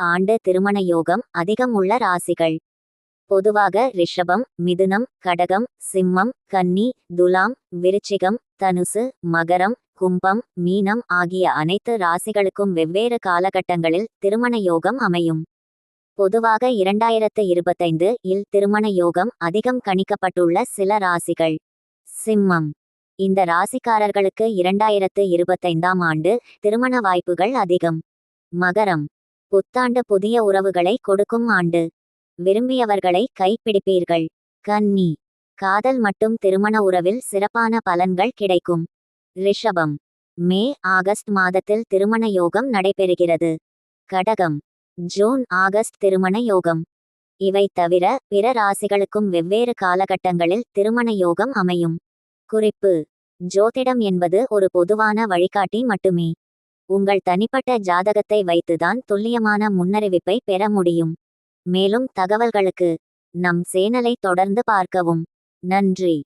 ஆண்டு திருமண யோகம் அதிகம் உள்ள ராசிகள். பொதுவாக ரிஷபம், மிதுனம், கடகம், சிம்மம், கன்னி, துலாம், விருச்சிகம், தனுசு, மகரம், கும்பம், மீனம் ஆகிய அனைத்து ராசிகளுக்கும் வெவ்வேறு காலகட்டங்களில் திருமண யோகம் அமையும். பொதுவாக 2025 இல் திருமண யோகம் அதிகம் கணிக்கப்பட்டுள்ள சில ராசிகள். சிம்மம். இந்த ராசிக்காரர்களுக்கு 2025ஆம் ஆண்டு திருமண வாய்ப்புகள் அதிகம். மகரம். புத்தாண்டு புதிய உறவுகளை கொடுக்கும் ஆண்டு. விரும்பியவர்களை கைப்பிடிப்பீர்கள். கன்னி. காதல் மற்றும் திருமண உறவில் சிறப்பான பலன்கள் கிடைக்கும். ரிஷபம். மே ஆகஸ்ட் மாதத்தில் திருமண யோகம் நடைபெறுகிறது. கடகம். ஜூன் ஆகஸ்ட் திருமண யோகம். இவை தவிர பிற ராசிகளுக்கும் வெவ்வேறு காலகட்டங்களில் திருமண யோகம் அமையும். குறிப்பு: ஜோதிடம் என்பது ஒரு பொதுவான வழிகாட்டி மட்டுமே. உங்கள் தனிப்பட்ட ஜாதகத்தை வைத்துதான் துல்லியமான முன்னறிவிப்பை பெற முடியும். மேலும் தகவல்களுக்கு நம் சேனலை தொடர்ந்து பார்க்கவும். நன்றி.